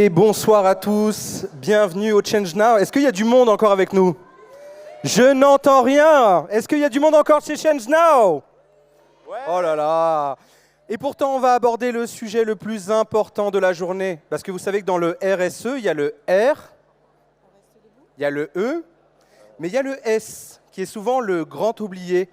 Et bonsoir à tous, bienvenue au Change Now. Est-ce qu'il y a du monde encore avec nous? Je n'entends rien. Est-ce qu'il y a du monde encore chez Change Now? Ouais. Oh là là. Et pourtant, on va aborder le sujet le plus important de la journée. Parce que vous savez que dans le RSE, il y a le R, il y a le E, mais il y a le S, qui est souvent le grand oublié,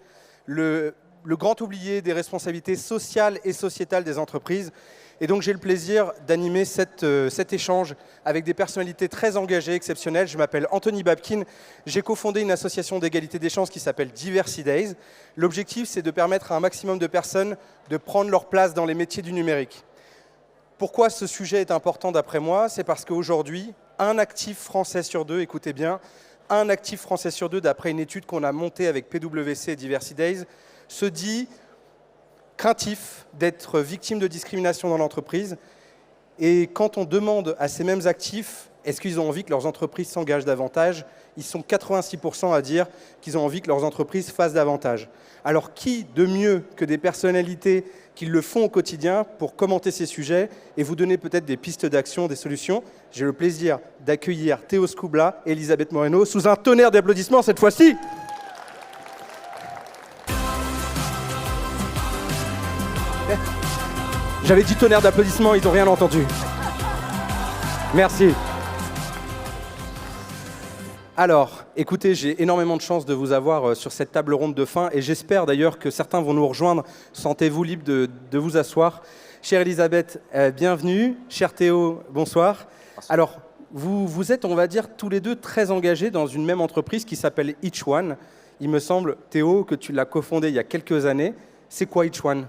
le grand oublié des responsabilités sociales et sociétales des entreprises. Et donc j'ai le plaisir d'animer cet échange avec des personnalités très engagées, exceptionnelles. Je m'appelle Anthony Babkin, j'ai cofondé une association d'égalité des chances qui s'appelle Diversity Days. L'objectif, c'est de permettre à un maximum de personnes de prendre leur place dans les métiers du numérique. Pourquoi ce sujet est important d'après moi? C'est parce qu'aujourd'hui, un actif français sur deux, écoutez bien, un actif français sur deux, d'après une étude qu'on a montée avec PwC et Diversity Days, se dit craintif d'être victime de discrimination dans l'entreprise. Et quand on demande à ces mêmes actifs, est-ce qu'ils ont envie que leurs entreprises s'engagent davantage, ils sont 86% à dire qu'ils ont envie que leurs entreprises fassent davantage. Alors qui de mieux que des personnalités qui le font au quotidien pour commenter ces sujets et vous donner peut-être des pistes d'action, des solutions? J'ai le plaisir d'accueillir Théo Scoubla et Elisabeth Moreno sous un tonnerre d'applaudissements cette fois-ci. J'avais dit tonnerre d'applaudissements, ils n'ont rien entendu. Merci. Alors, écoutez, j'ai énormément de chance de vous avoir sur cette table ronde de fin et j'espère d'ailleurs que certains vont nous rejoindre. Sentez-vous libre de vous asseoir. Chère Elisabeth, bienvenue. Cher Théo, bonsoir. Alors, vous êtes, on va dire, tous les deux très engagés dans une même entreprise qui s'appelle Each One. Il me semble, Théo, que tu l'as cofondée il y a quelques années. C'est quoi Each One ?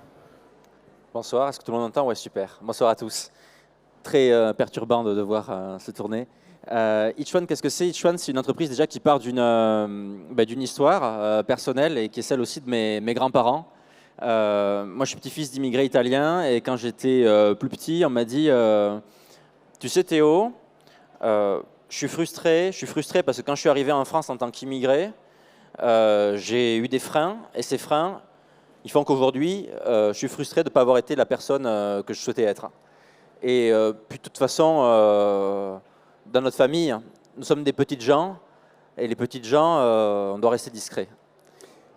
Bonsoir, est-ce que tout le monde entend? Ouais, super. Bonsoir à tous. Très perturbant de devoir se tourner. Each One, qu'est-ce que c'est? Each One, c'est une entreprise déjà qui part d'une histoire personnelle et qui est celle aussi de mes grands-parents. Moi, je suis petit-fils d'immigrés italiens et quand j'étais plus petit, on m'a dit tu sais Théo, je suis frustré parce que quand je suis arrivé en France en tant qu'immigré, j'ai eu des freins et ces freins, ils font qu'aujourd'hui, je suis frustré de ne pas avoir été la personne que je souhaitais être. Et puis de toute façon, dans notre famille, nous sommes des petites gens, et les petites gens, on doit rester discret.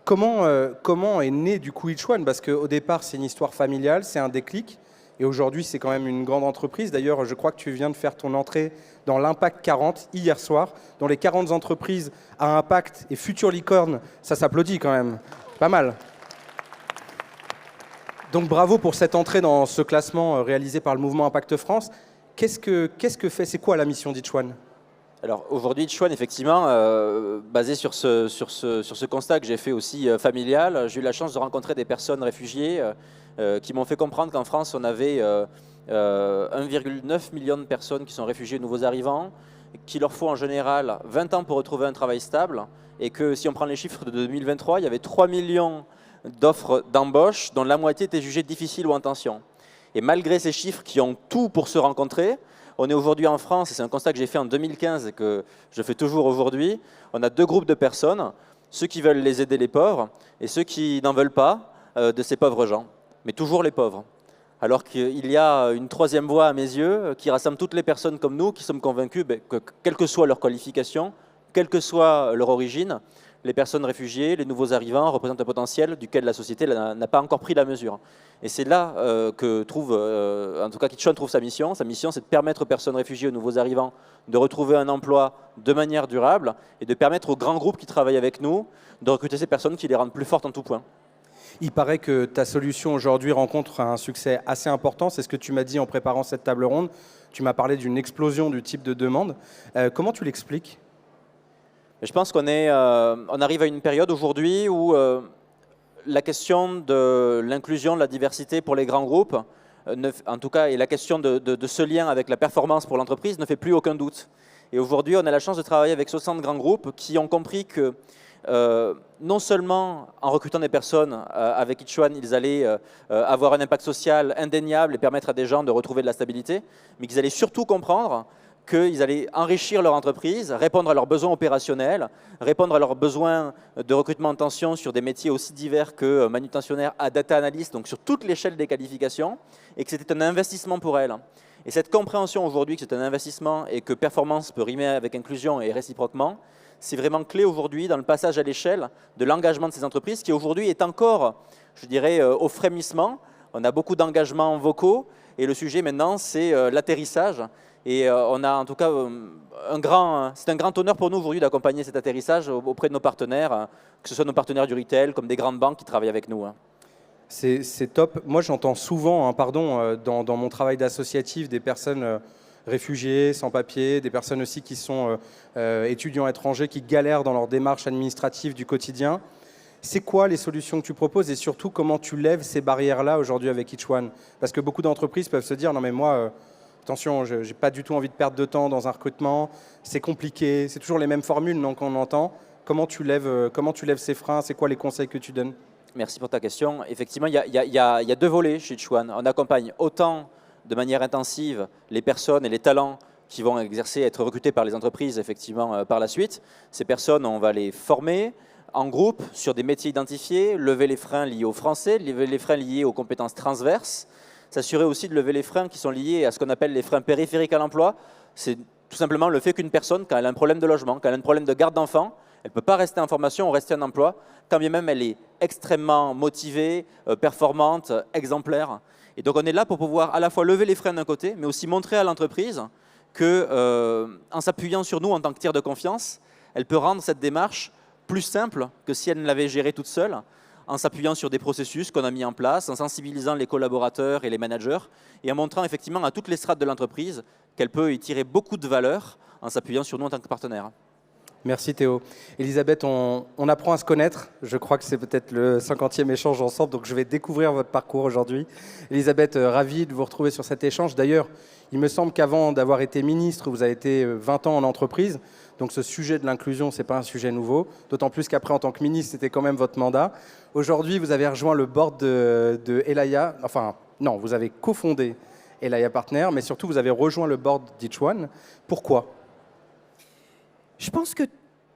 Comment est né du coup Each One? Parce qu'au départ, c'est une histoire familiale, c'est un déclic, et aujourd'hui, c'est quand même une grande entreprise. D'ailleurs, je crois que tu viens de faire ton entrée dans l'Impact 40 hier soir, dans les 40 entreprises à impact et future licorne. Ça s'applaudit quand même, pas mal. Donc bravo pour cette entrée dans ce classement réalisé par le mouvement Impact France. Qu'est-ce que fait, c'est quoi la mission d'Each One? Alors aujourd'hui, Each One, effectivement, basé sur ce constat que j'ai fait aussi familial, j'ai eu la chance de rencontrer des personnes réfugiées qui m'ont fait comprendre qu'en France, on avait 1,9 million de personnes qui sont réfugiées, nouveaux arrivants, qu'il leur faut en général 20 ans pour retrouver un travail stable, et que si on prend les chiffres de 2023, il y avait 3 millions d'offres d'embauche dont la moitié était jugée difficile ou en tension. Et malgré ces chiffres qui ont tout pour se rencontrer, on est aujourd'hui en France, et c'est un constat que j'ai fait en 2015 et que je fais toujours aujourd'hui, on a deux groupes de personnes, ceux qui veulent les aider les pauvres et ceux qui n'en veulent pas de ces pauvres gens, mais toujours les pauvres. Alors qu'il y a une troisième voie à mes yeux qui rassemble toutes les personnes comme nous qui sommes convaincus que quelle que soit leur qualification, quelle que soit leur origine, les personnes réfugiées, les nouveaux arrivants représentent un potentiel duquel la société n'a pas encore pris la mesure. Et c'est là que en tout cas Each One trouve sa mission. Sa mission, c'est de permettre aux personnes réfugiées, aux nouveaux arrivants, de retrouver un emploi de manière durable et de permettre aux grands groupes qui travaillent avec nous de recruter ces personnes qui les rendent plus fortes en tout point. Il paraît que ta solution aujourd'hui rencontre un succès assez important. C'est ce que tu m'as dit en préparant cette table ronde. Tu m'as parlé d'une explosion du type de demande. Comment tu l'expliques ? Je pense qu'on arrive à une période aujourd'hui où la question de l'inclusion, de la diversité pour les grands groupes, en tout cas, et la question de ce lien avec la performance pour l'entreprise ne fait plus aucun doute. Et aujourd'hui, on a la chance de travailler avec 60 grands groupes qui ont compris que non seulement en recrutant des personnes avec Each One, ils allaient avoir un impact social indéniable et permettre à des gens de retrouver de la stabilité, mais qu'ils allaient surtout comprendre qu'ils allaient enrichir leur entreprise, répondre à leurs besoins opérationnels, répondre à leurs besoins de recrutement en tension sur des métiers aussi divers que manutentionnaire à data analyst, donc sur toute l'échelle des qualifications, et que c'était un investissement pour elles. Et cette compréhension aujourd'hui que c'est un investissement et que performance peut rimer avec inclusion et réciproquement, c'est vraiment clé aujourd'hui dans le passage à l'échelle de l'engagement de ces entreprises qui aujourd'hui est encore, je dirais, au frémissement. On a beaucoup d'engagements vocaux et le sujet maintenant, c'est l'atterrissage. Et on a en tout cas c'est un grand honneur pour nous aujourd'hui d'accompagner cet atterrissage auprès de nos partenaires, que ce soit nos partenaires du retail comme des grandes banques qui travaillent avec nous. C'est top. Moi, j'entends souvent, dans mon travail d'associatif, des personnes réfugiés, sans papier, des personnes aussi qui sont étudiants étrangers, qui galèrent dans leur démarche administrative du quotidien. C'est quoi les solutions que tu proposes et surtout comment tu lèves ces barrières-là aujourd'hui avec Each One? Parce que beaucoup d'entreprises peuvent se dire non mais moi, attention, je n'ai pas du tout envie de perdre de temps dans un recrutement, c'est compliqué, c'est toujours les mêmes formules qu'on entend. Comment tu lèves ces freins? C'est quoi les conseils que tu donnes? Merci pour ta question. Effectivement, il y a deux volets chez Each One. On accompagne autant de manière intensive les personnes et les talents qui vont être recrutés par les entreprises effectivement par la suite. Ces personnes, on va les former en groupe sur des métiers identifiés, lever les freins liés au français, lever les freins liés aux compétences transverses, s'assurer aussi de lever les freins qui sont liés à ce qu'on appelle les freins périphériques à l'emploi. C'est tout simplement le fait qu'une personne, quand elle a un problème de logement, quand elle a un problème de garde d'enfants, elle ne peut pas rester en formation ou rester en emploi, quand bien même elle est extrêmement motivée, performante, exemplaire. Et donc on est là pour pouvoir à la fois lever les freins d'un côté, mais aussi montrer à l'entreprise qu'en s'appuyant sur nous en tant que tiers de confiance, elle peut rendre cette démarche plus simple que si elle ne l'avait gérée toute seule, en s'appuyant sur des processus qu'on a mis en place, en sensibilisant les collaborateurs et les managers, et en montrant effectivement à toutes les strates de l'entreprise qu'elle peut y tirer beaucoup de valeur en s'appuyant sur nous en tant que partenaire. Merci Théo. Elisabeth, on apprend à se connaître. Je crois que c'est peut-être le 50e échange ensemble, donc je vais découvrir votre parcours aujourd'hui. Elisabeth, ravi de vous retrouver sur cet échange. D'ailleurs, il me semble qu'avant d'avoir été ministre, vous avez été 20 ans en entreprise. Donc ce sujet de l'inclusion, ce n'est pas un sujet nouveau. D'autant plus qu'après, en tant que ministre, c'était quand même votre mandat. Aujourd'hui, vous avez rejoint le board de Elaya. Enfin, non, vous avez cofondé Elaya Partners, mais surtout, vous avez rejoint le board d'Each One. Pourquoi ? Je pense que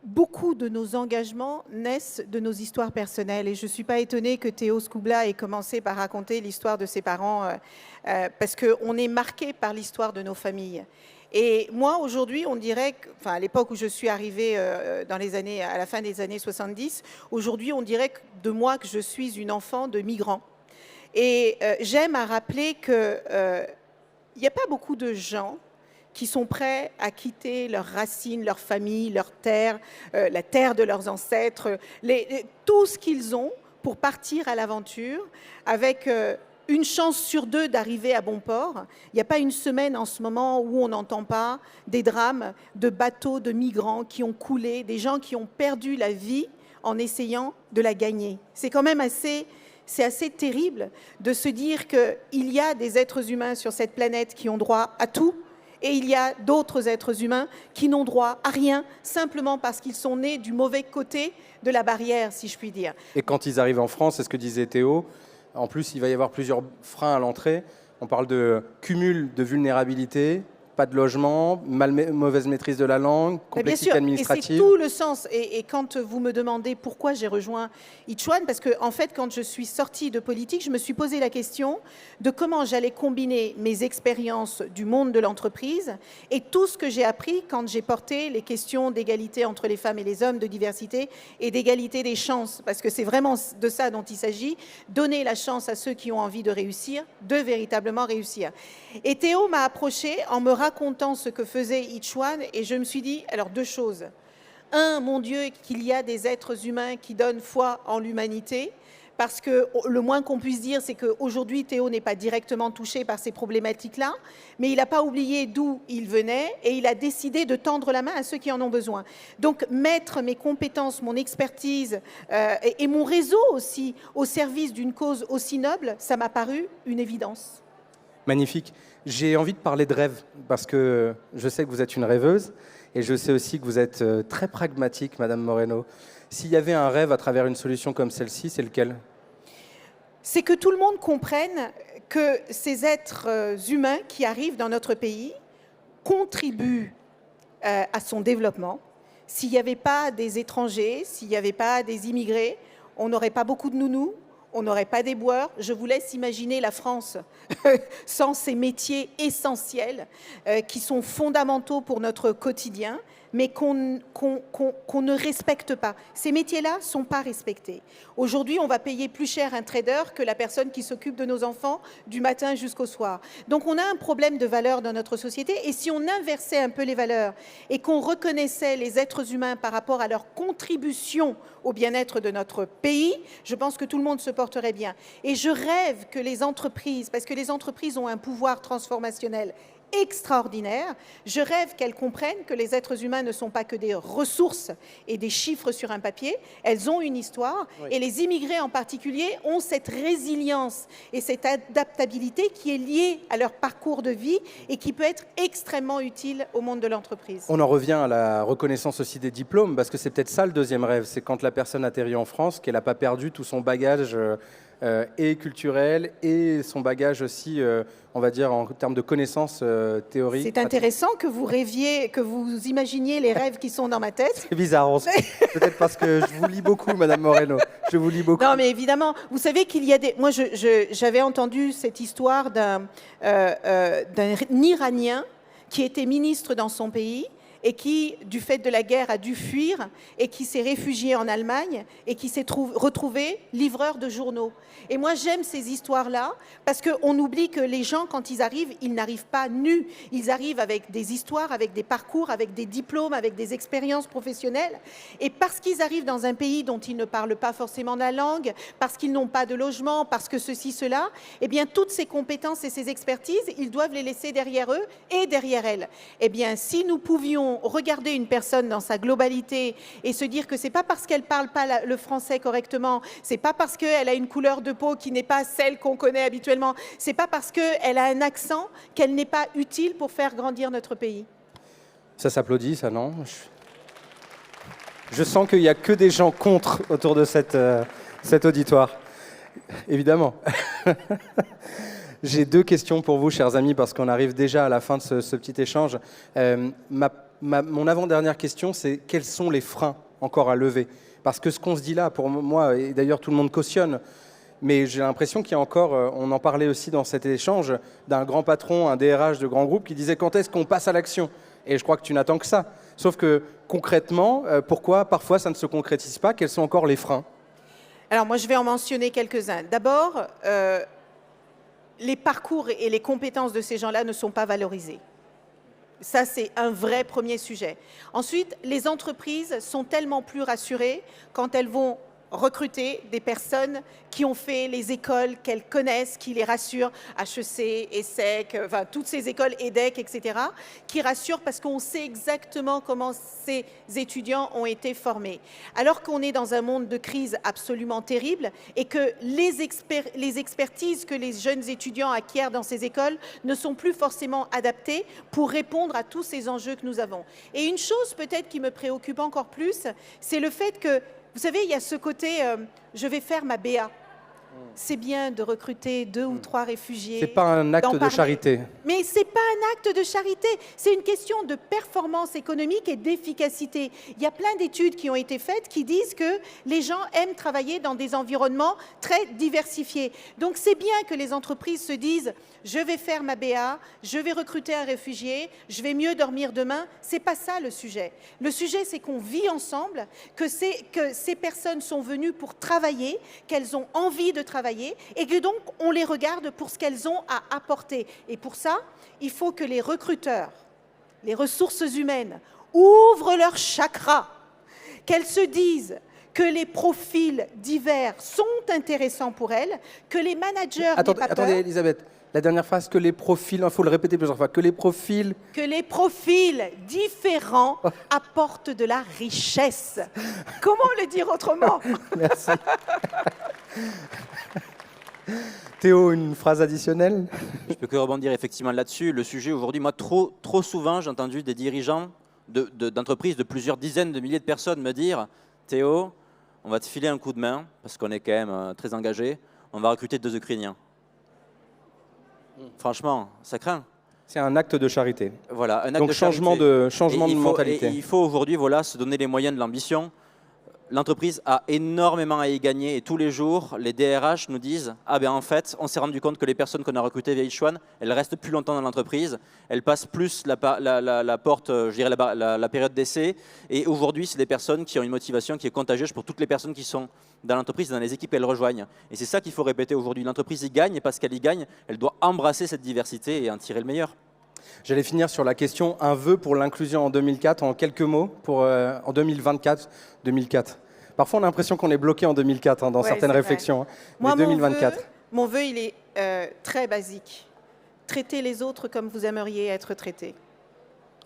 beaucoup de nos engagements naissent de nos histoires personnelles. Et je ne suis pas étonnée que Théo Skubla ait commencé par raconter l'histoire de ses parents, parce qu'on est marqué par l'histoire de nos familles. Et moi, aujourd'hui, on dirait, à l'époque où je suis arrivée à la fin des années 70, aujourd'hui, on dirait de moi que je suis une enfant de migrants. Et j'aime à rappeler qu'il n'y a pas beaucoup de gens qui sont prêts à quitter leurs racines, leur famille, leur terre, la terre de leurs ancêtres, tout ce qu'ils ont pour partir à l'aventure avec une chance sur deux d'arriver à bon port. Il n'y a pas une semaine en ce moment où on n'entend pas des drames de bateaux de migrants qui ont coulé, des gens qui ont perdu la vie en essayant de la gagner. C'est quand même assez terrible de se dire qu'il y a des êtres humains sur cette planète qui ont droit à tout, et il y a d'autres êtres humains qui n'ont droit à rien, simplement parce qu'ils sont nés du mauvais côté de la barrière, si je puis dire. Et quand ils arrivent en France, c'est ce que disait Théo, en plus il va y avoir plusieurs freins à l'entrée. On parle de cumul de vulnérabilité, pas de logement, mauvaise maîtrise de la langue, complexité administrative. Et c'est tout le sens. Et quand vous me demandez pourquoi j'ai rejoint Each One, parce qu'en fait, quand je suis sortie de politique, je me suis posé la question de comment j'allais combiner mes expériences du monde de l'entreprise et tout ce que j'ai appris quand j'ai porté les questions d'égalité entre les femmes et les hommes, de diversité et d'égalité des chances. Parce que c'est vraiment de ça dont il s'agit, donner la chance à ceux qui ont envie de réussir, de véritablement réussir. Et Théo m'a approché en me racontant ce que faisait Each One, et je me suis dit, alors deux choses. Un, mon Dieu, qu'il y a des êtres humains qui donnent foi en l'humanité, parce que le moins qu'on puisse dire, c'est qu'aujourd'hui, Théo n'est pas directement touché par ces problématiques-là, mais il n'a pas oublié d'où il venait, et il a décidé de tendre la main à ceux qui en ont besoin. Donc, mettre mes compétences, mon expertise et mon réseau aussi au service d'une cause aussi noble, ça m'a paru une évidence. Magnifique. J'ai envie de parler de rêve parce que je sais que vous êtes une rêveuse et je sais aussi que vous êtes très pragmatique, Madame Moreno. S'il y avait un rêve à travers une solution comme celle-ci, c'est lequel ? C'est que tout le monde comprenne que ces êtres humains qui arrivent dans notre pays contribuent à son développement. S'il n'y avait pas des étrangers, s'il n'y avait pas des immigrés, on n'aurait pas beaucoup de nounous, on n'aurait pas d'éboueurs. Je vous laisse imaginer la France sans ces métiers essentiels qui sont fondamentaux pour notre quotidien, mais qu'on ne respecte pas. Ces métiers-là ne sont pas respectés. Aujourd'hui, on va payer plus cher un trader que la personne qui s'occupe de nos enfants du matin jusqu'au soir. Donc on a un problème de valeur dans notre société, et si on inversait un peu les valeurs et qu'on reconnaissait les êtres humains par rapport à leur contribution au bien-être de notre pays, je pense que tout le monde se porterait bien. Et je rêve que les entreprises, parce que les entreprises ont un pouvoir transformationnel extraordinaire, je rêve qu'elles comprennent que les êtres humains ne sont pas que des ressources et des chiffres sur un papier, elles ont une histoire, oui. Et les immigrés en particulier ont cette résilience et cette adaptabilité qui est liée à leur parcours de vie et qui peut être extrêmement utile au monde de l'entreprise. On en revient à la reconnaissance aussi des diplômes, parce que c'est peut-être ça le deuxième rêve, c'est quand la personne atterrit en France, qu'elle n'a pas perdu tout son bagage et culturel et son bagage aussi, on va dire, en termes de connaissances théoriques. C'est intéressant que vous rêviez, que vous imaginiez les rêves qui sont dans ma tête. C'est bizarre, peut-être parce que je vous lis beaucoup, Madame Moreno. Je vous lis beaucoup. Non, mais évidemment, vous savez qu'il y a des... Moi, j'avais entendu cette histoire d'un Iranien qui était ministre dans son pays et qui, du fait de la guerre, a dû fuir et qui s'est réfugié en Allemagne et qui s'est retrouvé livreur de journaux. Et moi, j'aime ces histoires-là parce qu'on oublie que les gens, quand ils arrivent, ils n'arrivent pas nus. Ils arrivent avec des histoires, avec des parcours, avec des diplômes, avec des expériences professionnelles. Et parce qu'ils arrivent dans un pays dont ils ne parlent pas forcément la langue, parce qu'ils n'ont pas de logement, parce que ceci, cela, eh bien, toutes ces compétences et ces expertises, ils doivent les laisser derrière eux et derrière elles. Eh bien, si nous pouvions regarder une personne dans sa globalité et se dire que c'est pas parce qu'elle parle pas le français correctement, c'est pas parce qu'elle a une couleur de peau qui n'est pas celle qu'on connaît habituellement, c'est pas parce qu'elle a un accent qu'elle n'est pas utile pour faire grandir notre pays. Ça s'applaudit, ça, non? Je sens qu'il n'y a que des gens contre autour de cet auditoire. Évidemment. J'ai deux questions pour vous, chers amis, parce qu'on arrive déjà à la fin de ce petit échange. Mon avant-dernière question, c'est quels sont les freins encore à lever? Parce que ce qu'on se dit là, pour moi, et d'ailleurs tout le monde cautionne, mais j'ai l'impression qu'il y a encore, on en parlait aussi dans cet échange, d'un grand patron, un DRH de grand groupe qui disait quand est-ce qu'on passe à l'action? Et je crois que tu n'attends que ça. Sauf que concrètement, pourquoi parfois ça ne se concrétise pas? Quels sont encore les freins? Alors moi, je vais en mentionner quelques-uns. D'abord, les parcours et les compétences de ces gens-là ne sont pas valorisés. Ça, c'est un vrai premier sujet. Ensuite, les entreprises sont tellement plus rassurées quand elles vont recruter des personnes qui ont fait les écoles qu'elles connaissent, qui les rassurent, HEC, ESSEC, enfin, toutes ces écoles, EDEC, etc., qui rassurent parce qu'on sait exactement comment ces étudiants ont été formés. Alors qu'on est dans un monde de crise absolument terrible et que les expertises que les jeunes étudiants acquièrent dans ces écoles ne sont plus forcément adaptées pour répondre à tous ces enjeux que nous avons. Et une chose peut-être qui me préoccupe encore plus, c'est le fait que vous savez, il y a ce côté je vais faire ma BA. C'est bien de recruter 2 ou 3 réfugiés. C'est pas un acte de charité. Mais c'est pas un acte de charité. C'est une question de performance économique et d'efficacité. Il y a plein d'études qui ont été faites qui disent que les gens aiment travailler dans des environnements très diversifiés. Donc c'est bien que les entreprises se disent je vais faire ma BA, je vais recruter un réfugié, je vais mieux dormir demain. C'est pas ça le sujet. Le sujet, c'est qu'on vit ensemble, que ces personnes sont venues pour travailler, qu'elles ont envie de travailler et que donc on les regarde pour ce qu'elles ont à apporter. Et pour ça, il faut que les recruteurs, les ressources humaines ouvrent leur chakra, qu'elles se disent que les profils divers sont intéressants pour elles, que les managers... Attendez, Elisabeth. La dernière phrase, que les profils, il faut le répéter plusieurs fois, que les profils différents apportent de la richesse. Comment le dire autrement? Merci. Théo, une phrase additionnelle? Je peux que rebondir effectivement là-dessus. Le sujet aujourd'hui, moi, trop souvent, j'ai entendu des dirigeants d'entreprises de plusieurs dizaines de milliers de personnes me dire « Théo, on va te filer un coup de main, parce qu'on est quand même très engagé, on va recruter 2 Ukrainiens. » Franchement, ça craint. C'est un acte de charité. Voilà, un acte donc de changement charité. de mentalité. Et il faut aujourd'hui se donner les moyens de l'ambition. l'entreprise a énormément à y gagner et tous les jours, les DRH nous disent « Ah ben en fait, on s'est rendu compte que les personnes qu'on a recrutées via Each-One, elles restent plus longtemps dans l'entreprise, elles passent plus la porte, je dirais la période d'essai et aujourd'hui, c'est des personnes qui ont une motivation qui est contagieuse pour toutes les personnes qui sont dans l'entreprise, dans les équipes qu'elles rejoignent. Et c'est ça qu'il faut répéter aujourd'hui. L'entreprise y gagne et parce qu'elle y gagne, elle doit embrasser cette diversité et en tirer le meilleur. J'allais finir sur la question, un vœu pour l'inclusion en 2004, en quelques mots, en 2024. Parfois, on a l'impression qu'on est bloqué en 2004 dans certaines réflexions. Hein. Moi, mais 2024. Mon vœu, il est très basique. Traitez les autres comme vous aimeriez être traités.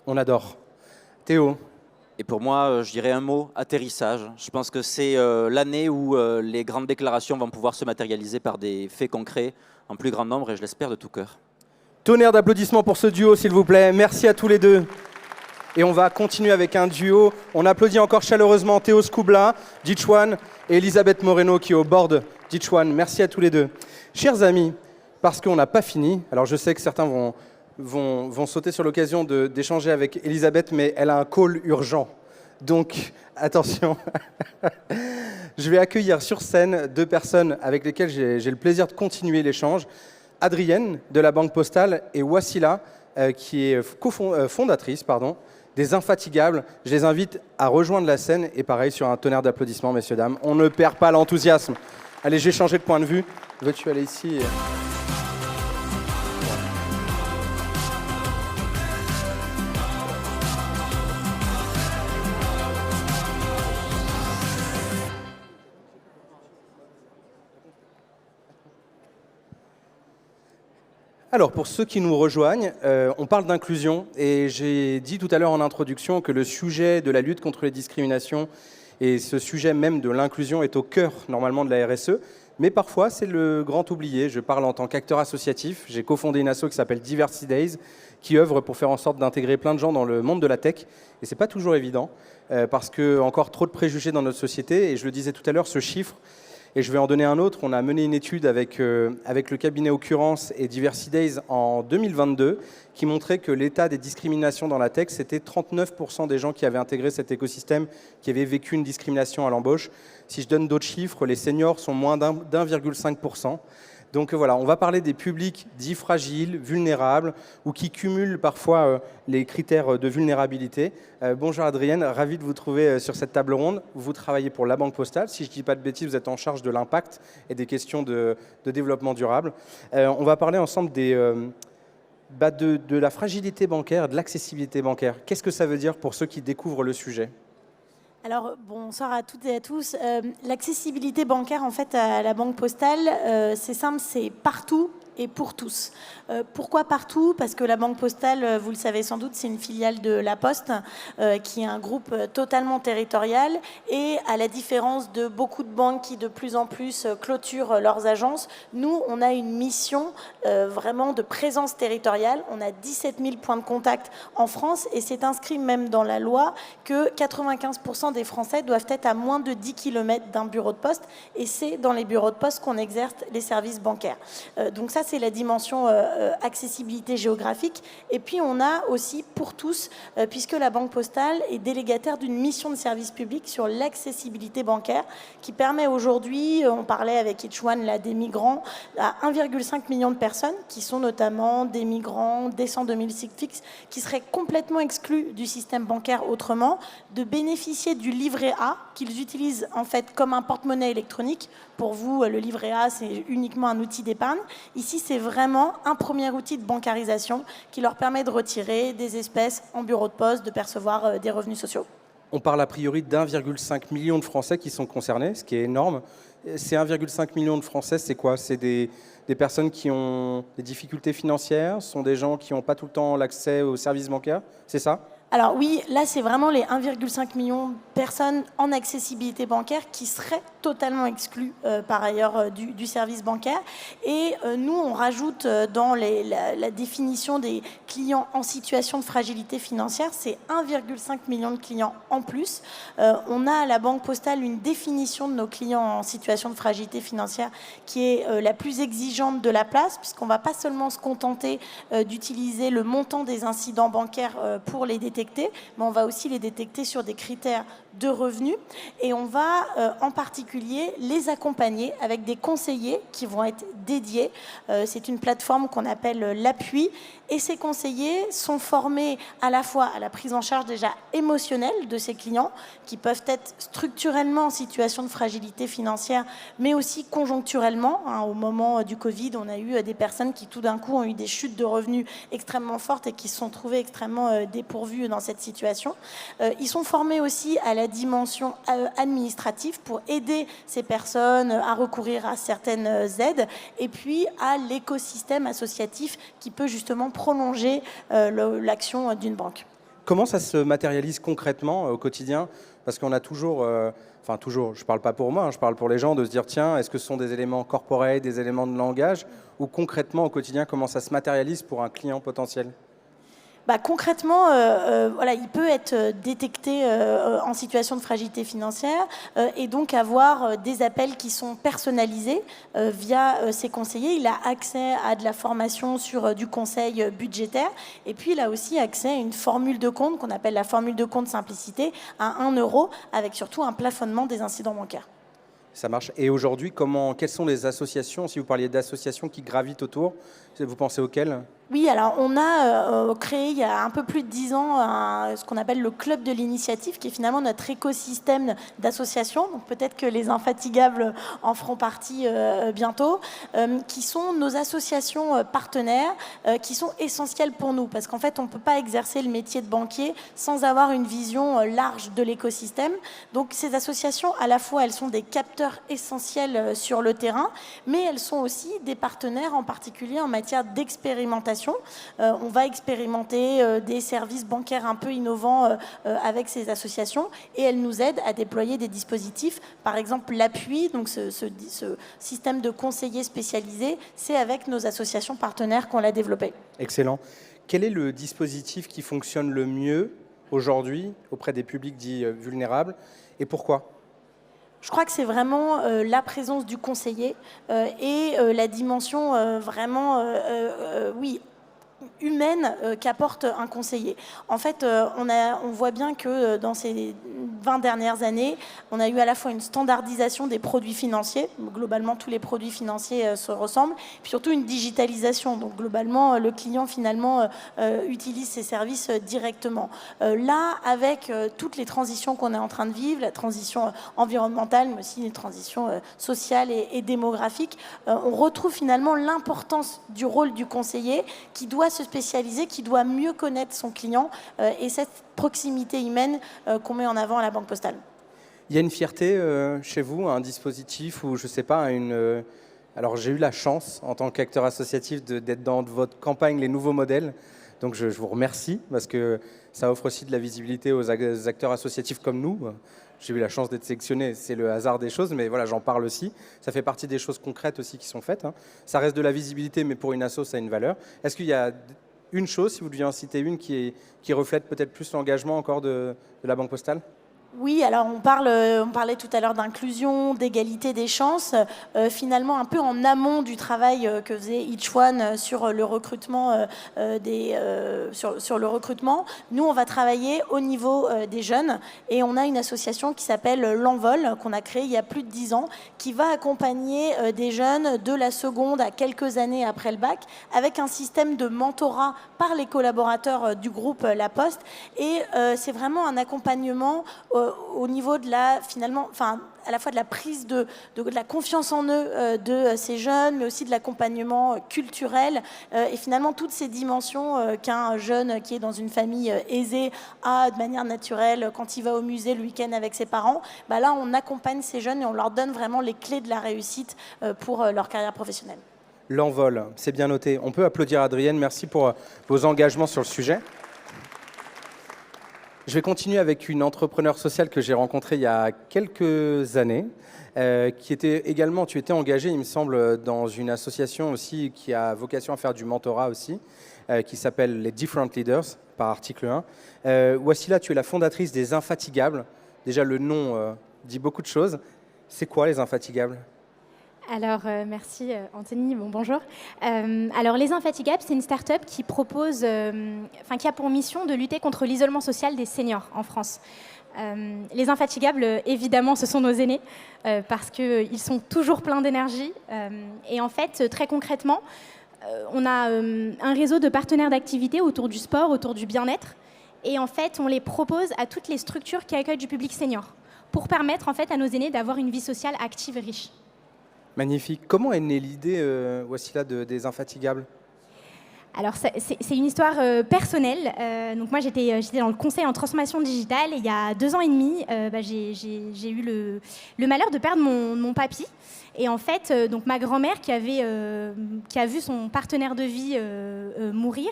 On adore. Théo? Et pour moi, je dirais un mot, atterrissage. Je pense que c'est l'année où les grandes déclarations vont pouvoir se matérialiser par des faits concrets en plus grand nombre et je l'espère de tout cœur. Tonnerre d'applaudissements pour ce duo, s'il vous plaît. Merci à tous les deux. Et on va continuer avec un duo. On applaudit encore chaleureusement Théo Scoubla d'Each-One et Elisabeth Moreno qui est au board d'Each-One. Merci à tous les deux. Chers amis, parce qu'on n'a pas fini, alors je sais que certains vont sauter sur l'occasion d'échanger avec Elisabeth, mais elle a un call urgent. Donc, attention. Je vais accueillir sur scène deux personnes avec lesquelles j'ai le plaisir de continuer l'échange. Adrienne de la Banque Postale et Wassila, qui est fondatrice des Infatigables. Je les invite à rejoindre la scène et pareil sur un tonnerre d'applaudissements, messieurs, dames. On ne perd pas l'enthousiasme. Allez, j'ai changé de point de vue. Veux-tu aller ici ? Alors, pour ceux qui nous rejoignent, on parle d'inclusion et j'ai dit tout à l'heure en introduction que le sujet de la lutte contre les discriminations et ce sujet même de l'inclusion est au cœur normalement de la RSE, mais parfois c'est le grand oublié. Je parle en tant qu'acteur associatif, j'ai cofondé une asso qui s'appelle Diversity Days qui œuvre pour faire en sorte d'intégrer plein de gens dans le monde de la tech et c'est pas toujours évident parce que encore trop de préjugés dans notre société et je le disais tout à l'heure, ce chiffre. Et je vais en donner un autre. On a mené une étude avec le cabinet Occurrence et Diversity Days en 2022 qui montrait que l'état des discriminations dans la tech, c'était 39% des gens qui avaient intégré cet écosystème qui avaient vécu une discrimination à l'embauche. Si je donne d'autres chiffres, les seniors sont moins d'1,5%. Donc voilà, on va parler des publics dits fragiles, vulnérables ou qui cumulent parfois les critères de vulnérabilité. Bonjour Adrienne, ravi de vous trouver sur cette table ronde. Vous travaillez pour la Banque Postale. Si je ne dis pas de bêtises, vous êtes en charge de l'impact et des questions de développement durable. On va parler ensemble de la fragilité bancaire et de l'accessibilité bancaire. Qu'est-ce que ça veut dire pour ceux qui découvrent le sujet ? Alors, bonsoir à toutes et à tous. L'accessibilité bancaire, en fait, à la Banque Postale, c'est simple, c'est partout et pour tous. Pourquoi partout ? Parce que la Banque Postale, vous le savez sans doute, c'est une filiale de La Poste, qui est un groupe totalement territorial. Et à la différence de beaucoup de banques qui de plus en plus clôturent leurs agences, nous, on a une mission vraiment de présence territoriale. On a 17 000 points de contact en France et c'est inscrit même dans la loi que 95% des Français doivent être à moins de 10 km d'un bureau de poste. Et c'est dans les bureaux de poste qu'on exerce les services bancaires. Donc ça, c'est la dimension accessibilité géographique. Et puis, on a aussi pour tous, puisque la Banque Postale est délégataire d'une mission de service public sur l'accessibilité bancaire qui permet aujourd'hui, on parlait avec Each-One là, des migrants, à 1,5 million de personnes qui sont notamment des migrants décents 2006 qui seraient complètement exclus du système bancaire autrement, de bénéficier du livret A qu'ils utilisent en fait comme un porte-monnaie électronique. Pour vous, le livret A, c'est uniquement un outil d'épargne. Ici, c'est vraiment un premier outil de bancarisation qui leur permet de retirer des espèces en bureau de poste, de percevoir des revenus sociaux. On parle a priori d'1,5 million de Français qui sont concernés, ce qui est énorme. Ces 1,5 million de Français, c'est quoi ? C'est des personnes qui ont des difficultés financières, ce sont des gens qui n'ont pas tout le temps l'accès aux services bancaires, c'est ça ? Alors oui, là, c'est vraiment les 1,5 million de personnes en accessibilité bancaire qui seraient totalement exclus par ailleurs du service bancaire. Et nous, on rajoute dans la définition des clients en situation de fragilité financière, c'est 1,5 million de clients en plus. On a à la Banque Postale une définition de nos clients en situation de fragilité financière qui est la plus exigeante de la place, puisqu'on ne va pas seulement se contenter d'utiliser le montant des incidents bancaires pour les détecter, mais on va aussi les détecter sur des critères de revenus, et on va en particulier les accompagner avec des conseillers qui vont être dédiés. C'est une plateforme qu'on appelle l'Appui, et ces conseillers sont formés à la fois à la prise en charge déjà émotionnelle de ces clients qui peuvent être structurellement en situation de fragilité financière, mais aussi conjoncturellement. Au moment du Covid, on a eu des personnes qui tout d'un coup ont eu des chutes de revenus extrêmement fortes et qui se sont trouvées extrêmement dépourvues dans cette situation. Ils sont formés aussi à la dimension administrative pour aider ces personnes à recourir à certaines aides, et puis à l'écosystème associatif qui peut justement prolonger l'action d'une banque. Comment ça se matérialise concrètement au quotidien? Parce qu'on a toujours, toujours, je ne parle pas pour moi, je parle pour les gens, de se dire tiens, est-ce que ce sont des éléments corporels, des éléments de langage, ou concrètement au quotidien, comment ça se matérialise pour un client potentiel? Concrètement, voilà, il peut être détecté en situation de fragilité financière et donc avoir des appels qui sont personnalisés via ses conseillers. Il a accès à de la formation sur du conseil budgétaire, et puis il a aussi accès à une formule de compte qu'on appelle la formule de compte simplicité à 1 euro, avec surtout un plafonnement des incidents bancaires. Ça marche. Et aujourd'hui, quelles sont les associations, si vous parliez d'associations qui gravitent autour, vous pensez auxquelles? Oui, alors on a créé il y a un peu plus de 10 ans ce qu'on appelle le Club de l'initiative, qui est finalement notre écosystème d'associations. Donc peut-être que les Infatigables en feront partie bientôt, qui sont nos associations partenaires, qui sont essentielles pour nous, parce qu'en fait on ne peut pas exercer le métier de banquier sans avoir une vision large de l'écosystème. Donc ces associations, à la fois elles sont des capteurs essentiels sur le terrain, mais elles sont aussi des partenaires, en particulier en matière d'expérimentation. On va expérimenter des services bancaires un peu innovants avec ces associations, et elles nous aident à déployer des dispositifs. Par exemple, l'Appui, donc ce système de conseillers spécialisés, c'est avec nos associations partenaires qu'on l'a développé. Excellent. Quel est le dispositif qui fonctionne le mieux aujourd'hui auprès des publics dits vulnérables, et pourquoi ? Je crois que c'est vraiment la présence du conseiller et la dimension vraiment, oui, humaine qu'apporte un conseiller. En fait, on voit bien que dans ces 20 dernières années, on a eu à la fois une standardisation des produits financiers. Globalement, tous les produits financiers se ressemblent. Puis surtout une digitalisation. Donc globalement, le client finalement utilise ces services directement. Là, avec toutes les transitions qu'on est en train de vivre, la transition environnementale, mais aussi les transitions sociales et démographiques, on retrouve finalement l'importance du rôle du conseiller qui doit se spécialiser, qui doit mieux connaître son client et cette proximité humaine qu'on met en avant à la Banque Postale. Il y a une fierté chez vous, un dispositif ou je ne sais pas, alors j'ai eu la chance en tant qu'acteur associatif d'être dans votre campagne Les Nouveaux Modèles, donc je vous remercie parce que ça offre aussi de la visibilité aux acteurs associatifs comme nous. J'ai eu la chance d'être sélectionné, c'est le hasard des choses, mais voilà, j'en parle aussi. Ça fait partie des choses concrètes aussi qui sont faites. Ça reste de la visibilité, mais pour une asso, ça a une valeur. Est-ce qu'il y a une chose, si vous deviez en citer une, qui reflète peut-être plus l'engagement encore de la Banque Postale ? Oui, alors on parlait tout à l'heure d'inclusion, d'égalité des chances. Finalement, un peu en amont du travail que faisait Each One sur le recrutement, sur le recrutement, nous, on va travailler au niveau des jeunes. Et on a une association qui s'appelle L'Envol, qu'on a créée il y a plus de 10 ans, qui va accompagner des jeunes de la seconde à quelques années après le bac, avec un système de mentorat par les collaborateurs du groupe La Poste. Et c'est vraiment un accompagnement au niveau de la, finalement, enfin, à la fois de la prise de la confiance en eux de ces jeunes, mais aussi de l'accompagnement culturel et finalement toutes ces dimensions qu'un jeune qui est dans une famille aisée a de manière naturelle quand il va au musée le week-end avec ses parents. Bah là, on accompagne ces jeunes et on leur donne vraiment les clés de la réussite pour leur carrière professionnelle. L'Envol, c'est bien noté. On peut applaudir Adrienne. Merci pour vos engagements sur le sujet. Je vais continuer avec une entrepreneure sociale que j'ai rencontrée il y a quelques années, qui était également, tu étais engagée, il me semble, dans une association aussi qui a vocation à faire du mentorat aussi, qui s'appelle les Different Leaders, par article 1. Wassila, tu es la fondatrice des Infatigables. Déjà, le nom dit beaucoup de choses. C'est quoi les Infatigables ? Alors, merci Anthony, bonjour. Alors, les Infatigables, c'est une start-up qui propose, qui a pour mission de lutter contre l'isolement social des seniors en France. Les Infatigables, évidemment, ce sont nos aînés, parce qu'ils sont toujours pleins d'énergie. Et en fait, très concrètement, on a un réseau de partenaires d'activités autour du sport, autour du bien-être. Et en fait, on les propose à toutes les structures qui accueillent du public senior, pour permettre en fait à nos aînés d'avoir une vie sociale active et riche. Magnifique. Comment est née l'idée, Wassila, des Infatigables ? Alors, c'est une histoire personnelle. Donc moi, j'étais dans le conseil en transformation digitale. Et il y a 2 ans et demi, j'ai eu le malheur de perdre mon papy. Et en fait, donc ma grand-mère qui a vu son partenaire de vie mourir,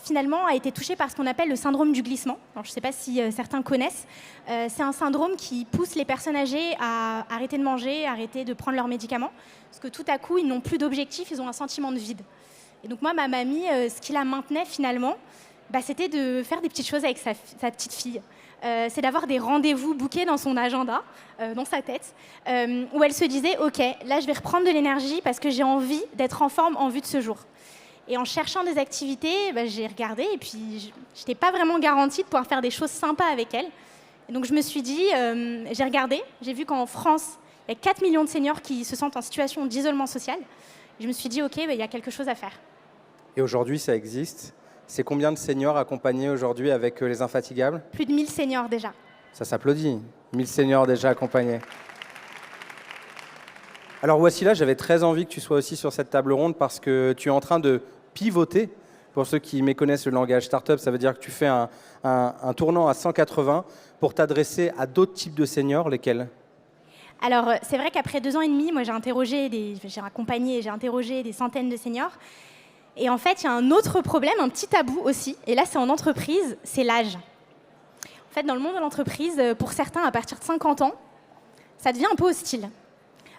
finalement a été touchée par ce qu'on appelle le syndrome du glissement. Alors, je ne sais pas si certains connaissent. C'est un syndrome qui pousse les personnes âgées à arrêter de manger, arrêter de prendre leurs médicaments. Parce que tout à coup, ils n'ont plus d'objectif, ils ont un sentiment de vide. Et donc moi, ma mamie, ce qui la maintenait finalement, c'était de faire des petites choses avec sa petite fille. C'est d'avoir des rendez-vous bookés dans son agenda, dans sa tête, où elle se disait « Ok, là, je vais reprendre de l'énergie parce que j'ai envie d'être en forme en vue de ce jour. » Et en cherchant des activités, j'ai regardé et puis je n'étais pas vraiment garantie de pouvoir faire des choses sympas avec elle. Et donc je me suis dit, j'ai regardé, j'ai vu qu'en France, il y a 4 millions de seniors qui se sentent en situation d'isolement social. Et je me suis dit, ok, il y a quelque chose à faire. Et aujourd'hui, ça existe. C'est combien de seniors accompagnés aujourd'hui avec les Infatigables ? Plus de 1000 seniors déjà. Ça s'applaudit. 1000 seniors déjà accompagnés. Alors Wassila, j'avais très envie que tu sois aussi sur cette table ronde parce que tu es en train de pivoter. Pour ceux qui méconnaissent le langage startup, ça veut dire que tu fais un tournant à 180 pour t'adresser à d'autres types de seniors, lesquels ? Alors, c'est vrai qu'après 2 ans et demi, moi, j'ai accompagné et j'ai interrogé des centaines de seniors. Et en fait, il y a un autre problème, un petit tabou aussi. Et là, c'est en entreprise, c'est l'âge. En fait, dans le monde de l'entreprise, pour certains, à partir de 50 ans, ça devient un peu hostile.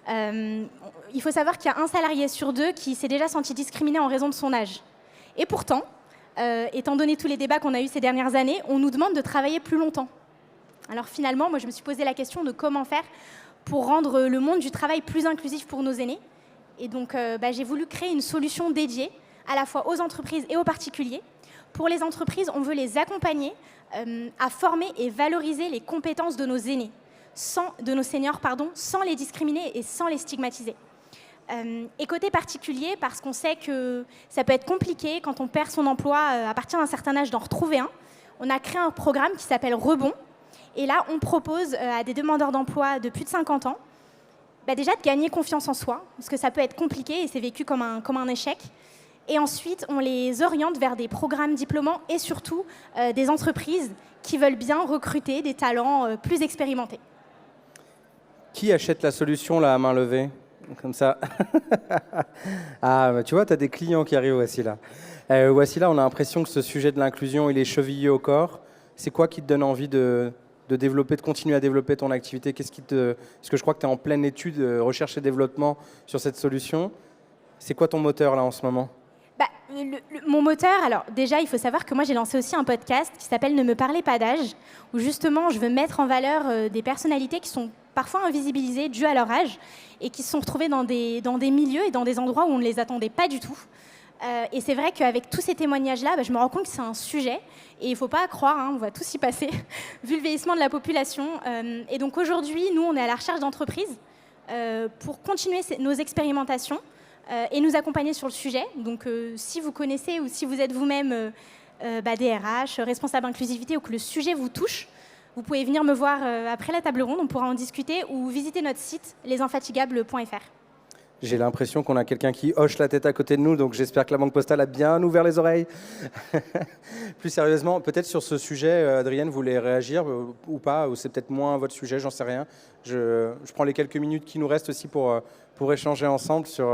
Il faut savoir qu'il y a 1 salarié sur 2 qui s'est déjà senti discriminé en raison de son âge. Et pourtant, étant donné tous les débats qu'on a eus ces dernières années, on nous demande de travailler plus longtemps. Alors finalement, moi, je me suis posé la question de comment faire pour rendre le monde du travail plus inclusif pour nos aînés. Et donc, j'ai voulu créer une solution dédiée à la fois aux entreprises et aux particuliers. Pour les entreprises, on veut les accompagner à former et valoriser les compétences de nos aînés, de nos seniors, sans les discriminer et sans les stigmatiser. Et côté particulier, parce qu'on sait que ça peut être compliqué quand on perd son emploi à partir d'un certain âge d'en retrouver un, on a créé un programme qui s'appelle Rebond. Et là, on propose à des demandeurs d'emploi de plus de 50 ans déjà de gagner confiance en soi, parce que ça peut être compliqué et c'est vécu comme un échec. Et ensuite, on les oriente vers des programmes diplômants et surtout des entreprises qui veulent bien recruter des talents plus expérimentés. Qui achète la solution là, à main levée ? Comme ça. Ah, tu vois, tu as des clients qui arrivent, Wassila. Wassila, on a l'impression que ce sujet de l'inclusion, il est chevillé au corps. C'est quoi qui te donne envie de développer, de continuer à développer ton activité ? Est-ce que je crois que tu es en pleine étude, recherche et développement sur cette solution. C'est quoi ton moteur là en ce moment ? Mon moteur, alors déjà, il faut savoir que moi, j'ai lancé aussi un podcast qui s'appelle « Ne me parlez pas d'âge », où justement, je veux mettre en valeur des personnalités qui sont parfois invisibilisées dues à leur âge et qui se sont retrouvées dans des milieux et dans des endroits où on ne les attendait pas du tout. Et c'est vrai qu'avec tous ces témoignages-là, je me rends compte que c'est un sujet et il ne faut pas croire, on va tous y passer, vu le vieillissement de la population. Et donc aujourd'hui, nous, on est à la recherche d'entreprises pour continuer nos expérimentations et nous accompagner sur le sujet. Donc si vous connaissez ou si vous êtes vous-même DRH, responsable inclusivité ou que le sujet vous touche, vous pouvez venir me voir après la table ronde, on pourra en discuter ou visiter notre site lesinfatigables.fr. J'ai l'impression qu'on a quelqu'un qui hoche la tête à côté de nous, donc j'espère que la Banque Postale a bien ouvert les oreilles. Plus sérieusement, peut-être sur ce sujet, Adrienne, vous voulez réagir ou pas, ou c'est peut-être moins votre sujet, j'en sais rien. Je prends les quelques minutes qui nous restent aussi pour pour échanger ensemble sur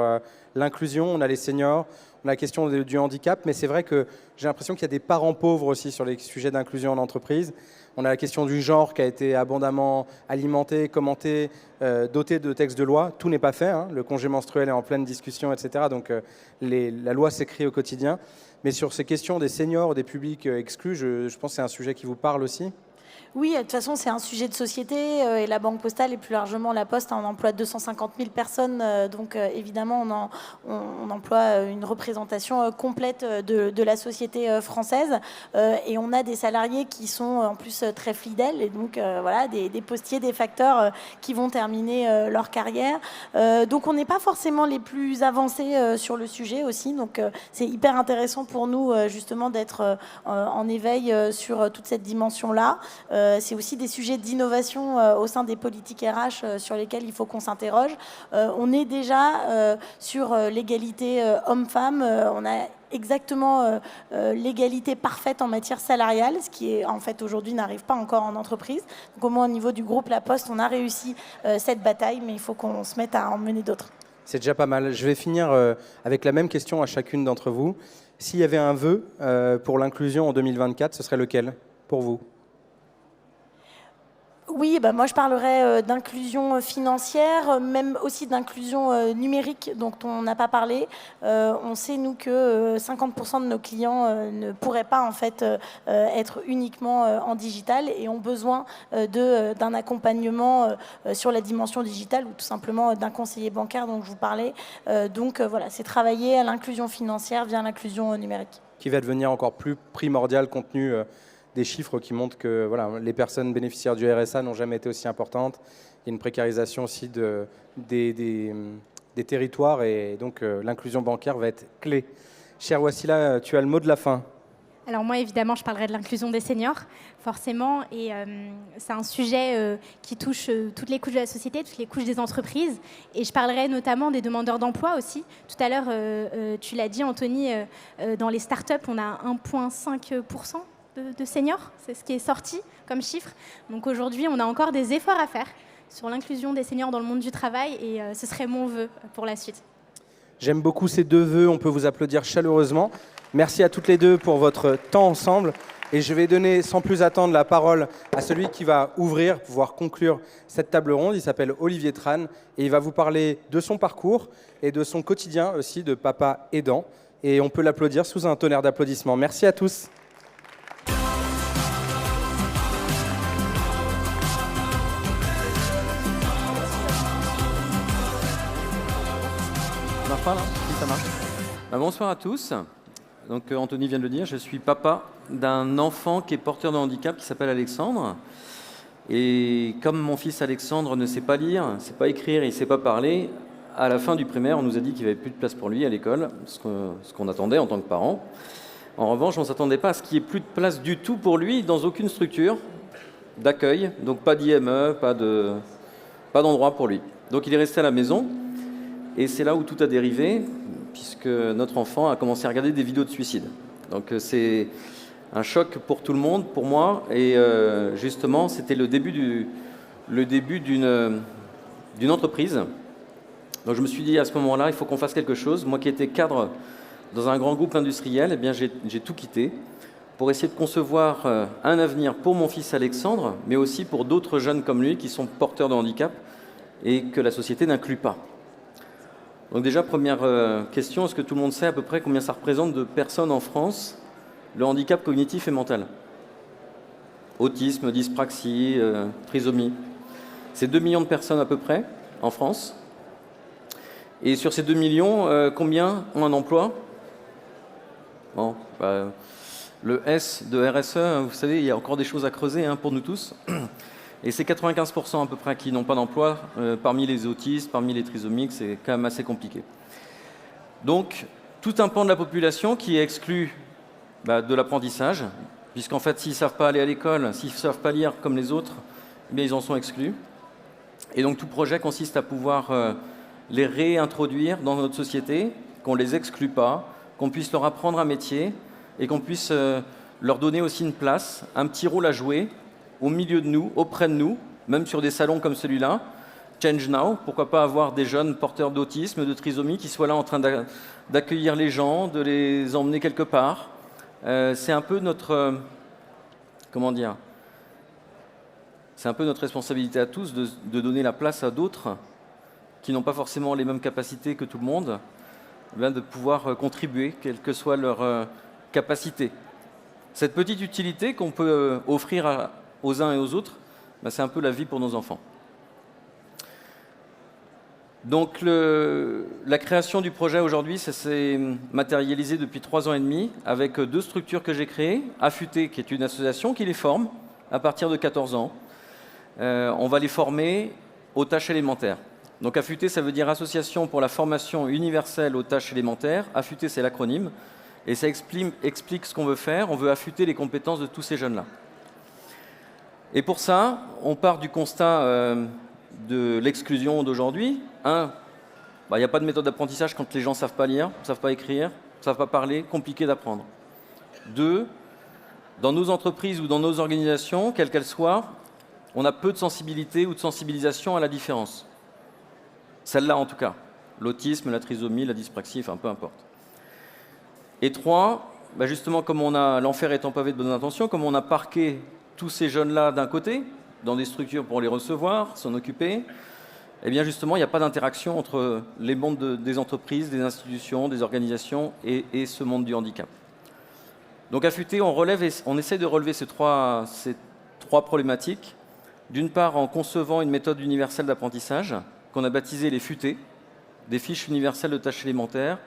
l'inclusion. On a les seniors, on a la question du handicap, mais c'est vrai que j'ai l'impression qu'il y a des parents pauvres aussi sur les sujets d'inclusion en entreprise. On a la question du genre qui a été abondamment alimentée, commentée, dotée de textes de loi. Tout n'est pas fait, hein. Le congé menstruel est en pleine discussion, etc. Donc la loi s'écrit au quotidien. Mais sur ces questions des seniors, des publics exclus, je pense que c'est un sujet qui vous parle aussi. Oui, de toute façon, c'est un sujet de société et la Banque Postale et plus largement la Poste, on emploie 250 000 personnes. Donc, évidemment, on emploie une représentation complète de la société française. Et on a des salariés qui sont en plus très fidèles. Et donc, voilà, des postiers, des facteurs qui vont terminer leur carrière. Donc, on n'est pas forcément les plus avancés sur le sujet aussi. Donc, c'est hyper intéressant pour nous, justement, d'être en éveil sur toute cette dimension-là. C'est aussi des sujets d'innovation au sein des politiques RH sur lesquels il faut qu'on s'interroge. On est déjà sur l'égalité homme-femme. On a exactement l'égalité parfaite en matière salariale, ce qui est en fait aujourd'hui n'arrive pas encore en entreprise. Donc au moins au niveau du groupe La Poste, on a réussi cette bataille, mais il faut qu'on se mette à en mener d'autres. C'est déjà pas mal. Je vais finir avec la même question à chacune d'entre vous. S'il y avait un vœu pour l'inclusion en 2024, ce serait lequel pour vous ? Oui, moi je parlerais d'inclusion financière, même aussi d'inclusion numérique dont on n'a pas parlé. On sait, nous, que 50% de nos clients ne pourraient pas en fait être uniquement en digital et ont besoin d'un accompagnement sur la dimension digitale ou tout simplement d'un conseiller bancaire dont je vous parlais. Donc voilà, c'est travailler à l'inclusion financière via l'inclusion numérique. Qui va devenir encore plus primordial compte tenu des chiffres qui montrent que voilà, les personnes bénéficiaires du RSA n'ont jamais été aussi importantes. Il y a une précarisation aussi des territoires et donc l'inclusion bancaire va être clé. Chère Wassila, tu as le mot de la fin. Alors moi, évidemment, je parlerai de l'inclusion des seniors, forcément, et c'est un sujet qui touche toutes les couches de la société, toutes les couches des entreprises, et je parlerai notamment des demandeurs d'emploi aussi. Tout à l'heure, tu l'as dit, Anthony, dans les startups, on a 1,5% de seniors, c'est ce qui est sorti comme chiffre. Donc aujourd'hui, on a encore des efforts à faire sur l'inclusion des seniors dans le monde du travail et ce serait mon vœu pour la suite. J'aime beaucoup ces deux vœux, on peut vous applaudir chaleureusement. Merci à toutes les deux pour votre temps ensemble et je vais donner sans plus attendre la parole à celui qui va ouvrir, pouvoir conclure cette table ronde. Il s'appelle Olivier Tran et il va vous parler de son parcours et de son quotidien aussi de papa aidant. Et on peut l'applaudir sous un tonnerre d'applaudissements. Merci à tous. Là, si ça marche. Bonsoir à tous. Donc Anthony vient de le dire, je suis papa d'un enfant qui est porteur de handicap qui s'appelle Alexandre. Et comme mon fils Alexandre ne sait pas lire, ne sait pas écrire, il ne sait pas parler, à la fin du primaire, on nous a dit qu'il n'y avait plus de place pour lui à l'école, ce qu'on attendait en tant que parent. En revanche, on ne s'attendait pas à ce qu'il n'y ait plus de place du tout pour lui dans aucune structure d'accueil, donc pas d'IME, pas d'endroit pour lui. Donc il est resté à la maison. Et c'est là où tout a dérivé, puisque notre enfant a commencé à regarder des vidéos de suicide. Donc c'est un choc pour tout le monde, pour moi, et justement, c'était le début d'une entreprise. Donc je me suis dit à ce moment-là, il faut qu'on fasse quelque chose. Moi qui étais cadre dans un grand groupe industriel, eh bien, j'ai tout quitté pour essayer de concevoir un avenir pour mon fils Alexandre, mais aussi pour d'autres jeunes comme lui qui sont porteurs de handicap et que la société n'inclut pas. Donc déjà, première question, est-ce que tout le monde sait à peu près combien ça représente de personnes en France, le handicap cognitif et mental ? Autisme, dyspraxie, trisomie. C'est 2 millions de personnes à peu près en France. Et sur ces 2 millions, combien ont un emploi ? Bon, le S de RSE, vous savez, il y a encore des choses à creuser pour nous tous. Et c'est 95% à peu près qui n'ont pas d'emploi. Parmi les autistes, parmi les trisomiques, c'est quand même assez compliqué. Donc, tout un pan de la population qui est exclu de l'apprentissage, puisqu'en fait, s'ils ne savent pas aller à l'école, s'ils ne savent pas lire comme les autres, eh bien, ils en sont exclus. Et donc, tout projet consiste à pouvoir les réintroduire dans notre société, qu'on ne les exclue pas, qu'on puisse leur apprendre un métier et qu'on puisse leur donner aussi une place, un petit rôle à jouer au milieu de nous, auprès de nous, même sur des salons comme celui-là, Change Now. Pourquoi pas avoir des jeunes porteurs d'autisme, de trisomie qui soient là en train d'accueillir les gens, de les emmener quelque part. C'est un peu notre... comment dire ? C'est un peu notre responsabilité à tous de donner la place à d'autres qui n'ont pas forcément les mêmes capacités que tout le monde, de pouvoir contribuer, quelle que soit leur capacité. Cette petite utilité qu'on peut offrir aux uns et aux autres, c'est un peu la vie pour nos enfants. Donc la création du projet aujourd'hui, ça s'est matérialisé depuis 3 ans et demi avec 2 structures que j'ai créées. Affûté, qui est une association qui les forme à partir de 14 ans. On va les former aux tâches élémentaires. Donc Affûté, ça veut dire Association pour la formation universelle aux tâches élémentaires. Affûté, c'est l'acronyme. Et ça explique ce qu'on veut faire. On veut affûter les compétences de tous ces jeunes-là. Et pour ça, on part du constat de l'exclusion d'aujourd'hui. Il n'y a pas de méthode d'apprentissage quand les gens ne savent pas lire, ne savent pas écrire, ne savent pas parler, compliqué d'apprendre. 2, dans nos entreprises ou dans nos organisations, quelles qu'elles soient, on a peu de sensibilité ou de sensibilisation à la différence. Celle-là en tout cas. L'autisme, la trisomie, la dyspraxie, enfin peu importe. Et 3, justement comme on a l'enfer étant pavé de bonnes intentions, comme on a parqué tous ces jeunes-là d'un côté, dans des structures pour les recevoir, s'en occuper, eh bien justement, il n'y a pas d'interaction entre les mondes des entreprises, des institutions, des organisations et ce monde du handicap. Donc Affûté, on essaie de relever ces trois problématiques. D'une part, en concevant une méthode universelle d'apprentissage qu'on a baptisée les FUTÉ, des fiches universelles de tâches élémentaires,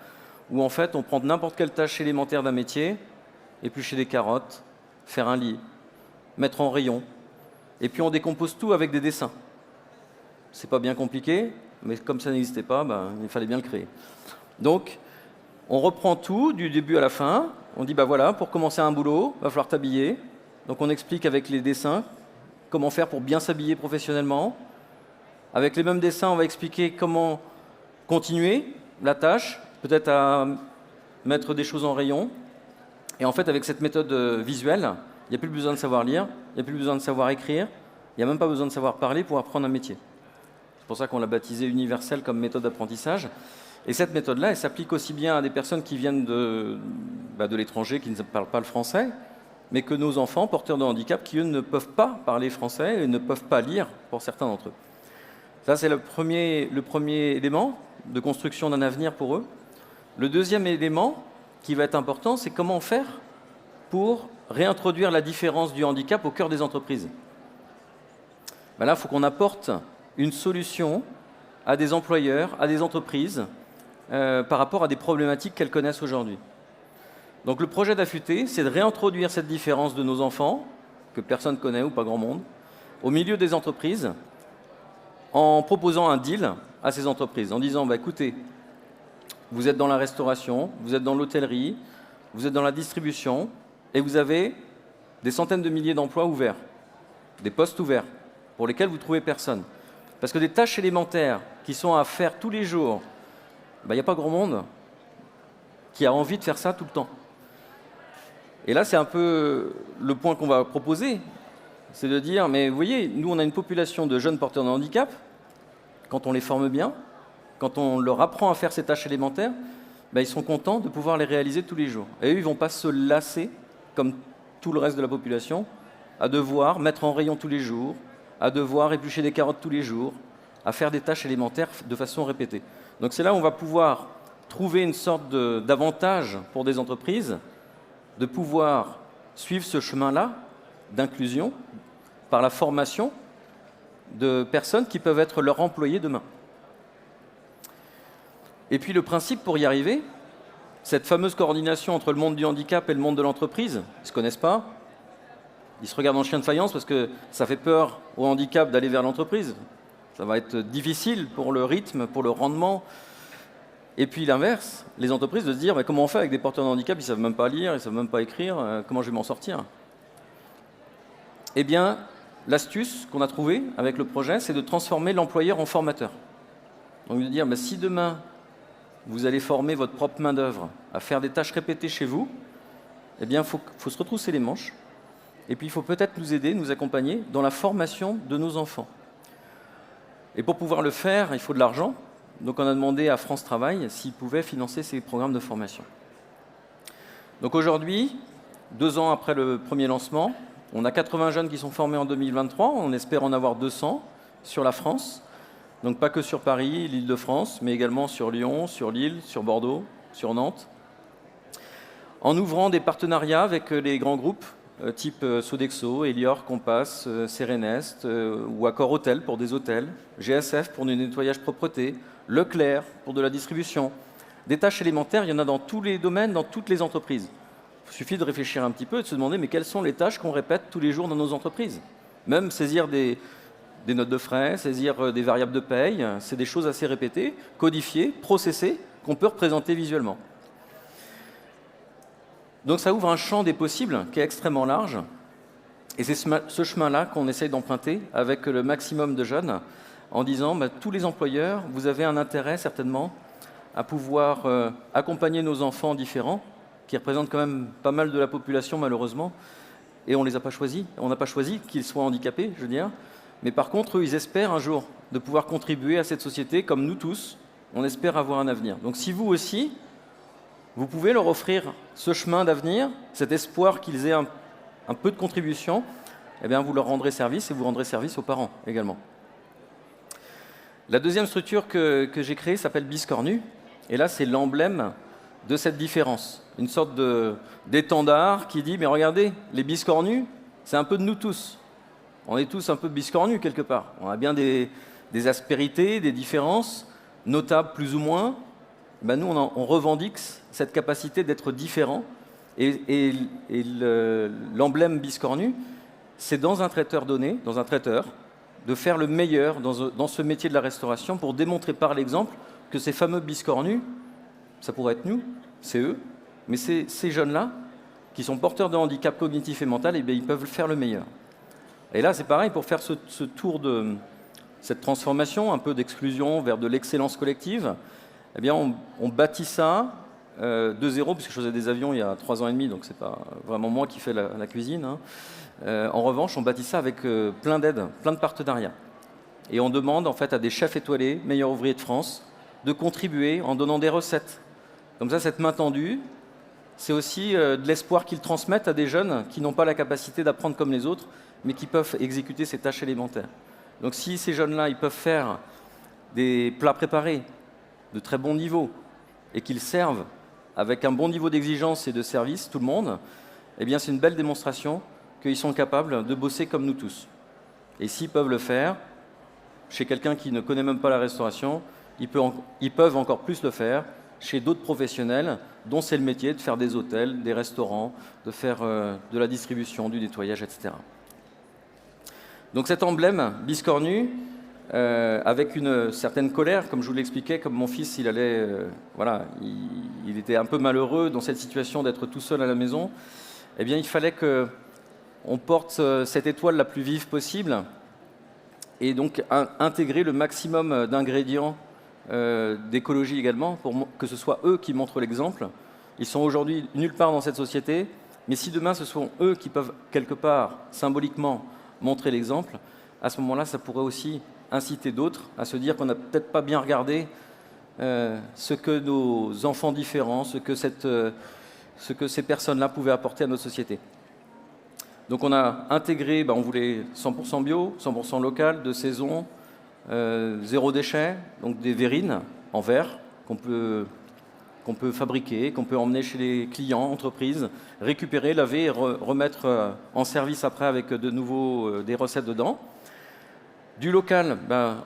où en fait on prend n'importe quelle tâche élémentaire d'un métier, éplucher des carottes, faire un lit, mettre en rayon, et puis on décompose tout avec des dessins. C'est pas bien compliqué, mais comme ça n'existait pas, il fallait bien le créer. Donc, on reprend tout du début à la fin. On dit, voilà, pour commencer un boulot, il va falloir t'habiller. Donc, on explique avec les dessins comment faire pour bien s'habiller professionnellement. Avec les mêmes dessins, on va expliquer comment continuer la tâche, peut-être à mettre des choses en rayon. Et en fait, avec cette méthode visuelle, il n'y a plus besoin de savoir lire, il n'y a plus besoin de savoir écrire, il n'y a même pas besoin de savoir parler pour apprendre un métier. C'est pour ça qu'on l'a baptisé universel comme méthode d'apprentissage. Et cette méthode-là, elle s'applique aussi bien à des personnes qui viennent de l'étranger, qui ne parlent pas le français, mais que nos enfants porteurs de handicap qui, eux, ne peuvent pas parler français et ne peuvent pas lire pour certains d'entre eux. Ça, c'est le premier élément de construction d'un avenir pour eux. Le deuxième élément qui va être important, c'est comment faire pour réintroduire la différence du handicap au cœur des entreprises. Là, il faut qu'on apporte une solution à des employeurs, à des entreprises, par rapport à des problématiques qu'elles connaissent aujourd'hui. Donc le projet d'Affûté, c'est de réintroduire cette différence de nos enfants, que personne ne connaît ou pas grand monde, au milieu des entreprises, en proposant un deal à ces entreprises, en disant, écoutez, vous êtes dans la restauration, vous êtes dans l'hôtellerie, vous êtes dans la distribution, et vous avez des centaines de milliers d'emplois ouverts, des postes ouverts, pour lesquels vous ne trouvez personne. Parce que des tâches élémentaires qui sont à faire tous les jours, il n'y a pas grand monde qui a envie de faire ça tout le temps. Et là, c'est un peu le point qu'on va proposer. C'est de dire, mais vous voyez, nous, on a une population de jeunes porteurs de handicap. Quand on les forme bien, quand on leur apprend à faire ces tâches élémentaires, ils sont contents de pouvoir les réaliser tous les jours. Et eux, ils ne vont pas se lasser, comme tout le reste de la population, à devoir mettre en rayon tous les jours, à devoir éplucher des carottes tous les jours, à faire des tâches élémentaires de façon répétée. Donc c'est là où on va pouvoir trouver une sorte d'avantage pour des entreprises, de pouvoir suivre ce chemin-là d'inclusion par la formation de personnes qui peuvent être leurs employés demain. Et puis le principe pour y arriver, cette fameuse coordination entre le monde du handicap et le monde de l'entreprise, ils ne se connaissent pas, ils se regardent en chien de faïence parce que ça fait peur au handicap d'aller vers l'entreprise. Ça va être difficile pour le rythme, pour le rendement. Et puis l'inverse, les entreprises de se dire comment on fait avec des porteurs de handicap, ils ne savent même pas lire, ils ne savent même pas écrire, comment je vais m'en sortir? Eh bien, l'astuce qu'on a trouvée avec le projet, c'est de transformer l'employeur en formateur. Donc de dire, si demain, vous allez former votre propre main-d'œuvre à faire des tâches répétées chez vous, eh bien, il faut se retrousser les manches. Et puis, il faut peut-être nous aider, nous accompagner dans la formation de nos enfants. Et pour pouvoir le faire, il faut de l'argent. Donc on a demandé à France Travail s'ils pouvaient financer ces programmes de formation. Donc aujourd'hui, 2 ans après le premier lancement, on a 80 jeunes qui sont formés en 2023, on espère en avoir 200 sur la France. Donc pas que sur Paris, l'Île-de-France, mais également sur Lyon, sur Lille, sur Bordeaux, sur Nantes. En ouvrant des partenariats avec les grands groupes, type Sodexo, Elior, Compass, Serenest, ou Accor Hôtel pour des hôtels, GSF pour du nettoyage propreté, Leclerc pour de la distribution. Des tâches élémentaires, il y en a dans tous les domaines, dans toutes les entreprises. Il suffit de réfléchir un petit peu et de se demander mais quelles sont les tâches qu'on répète tous les jours dans nos entreprises. Même saisir des notes de frais, saisir des variables de paye, c'est des choses assez répétées, codifiées, processées, qu'on peut représenter visuellement. Donc ça ouvre un champ des possibles qui est extrêmement large. Et c'est ce chemin-là qu'on essaye d'emprunter avec le maximum de jeunes en disant tous les employeurs, vous avez un intérêt certainement à pouvoir accompagner nos enfants différents, qui représentent quand même pas mal de la population malheureusement, et on ne les a pas choisis. On n'a pas choisi qu'ils soient handicapés, je veux dire. Mais par contre, eux, ils espèrent un jour de pouvoir contribuer à cette société, comme nous tous, on espère avoir un avenir. Donc si vous aussi, vous pouvez leur offrir ce chemin d'avenir, cet espoir qu'ils aient un peu de contribution, eh bien vous leur rendrez service et vous rendrez service aux parents également. La deuxième structure que j'ai créée s'appelle Biscornu, et là c'est l'emblème de cette différence. Une sorte d'étendard qui dit, mais regardez, les biscornus, c'est un peu de nous tous. On est tous un peu biscornus quelque part. On a bien des aspérités, des différences, notables plus ou moins. Ben nous, on revendique cette capacité d'être différent. Et l'emblème biscornu, c'est dans un traiteur donné, dans un traiteur, de faire le meilleur dans ce métier de la restauration pour démontrer par l'exemple que ces fameux biscornus, ça pourrait être nous, c'est eux, mais ces jeunes-là, qui sont porteurs de handicap cognitif et mental, eh bien, ils peuvent faire le meilleur. Et là, c'est pareil, pour faire ce tour de cette transformation, un peu d'exclusion vers de l'excellence collective, eh bien, on bâtit ça de zéro, puisque je faisais des avions il y a 3 ans et demi, donc c'est pas vraiment moi qui fais la cuisine. Hein. En revanche, on bâtit ça avec plein d'aides, plein de partenariats. Et on demande en fait à des chefs étoilés, meilleurs ouvriers de France, de contribuer en donnant des recettes. Comme ça, cette main tendue, c'est aussi de l'espoir qu'ils transmettent à des jeunes qui n'ont pas la capacité d'apprendre comme les autres, mais qui peuvent exécuter ces tâches élémentaires. Donc si ces jeunes-là, ils peuvent faire des plats préparés de très bon niveau et qu'ils servent avec un bon niveau d'exigence et de service, tout le monde, eh bien c'est une belle démonstration qu'ils sont capables de bosser comme nous tous. Et s'ils peuvent le faire, chez quelqu'un qui ne connaît même pas la restauration, ils peuvent encore plus le faire chez d'autres professionnels dont c'est le métier de faire des hôtels, des restaurants, de faire de la distribution, du nettoyage, etc. Donc cet emblème biscornu, avec une certaine colère, comme je vous l'expliquais, comme mon fils, il était un peu malheureux dans cette situation d'être tout seul à la maison, eh bien il fallait qu'on porte cette étoile la plus vive possible et donc intégrer le maximum d'ingrédients d'écologie également, pour que ce soit eux qui montrent l'exemple. Ils sont aujourd'hui nulle part dans cette société, mais si demain ce sont eux qui peuvent quelque part, symboliquement, montrer l'exemple, à ce moment-là, ça pourrait aussi inciter d'autres à se dire qu'on n'a peut-être pas bien regardé ce que nos enfants différents, ce que ces personnes-là pouvaient apporter à notre société. Donc on a intégré, on voulait 100% bio, 100% local, de saison, 0 déchet, donc des verrines en verre qu'on peut fabriquer, qu'on peut emmener chez les clients, entreprises, récupérer, laver et remettre en service après avec de nouveau des recettes dedans. Du local,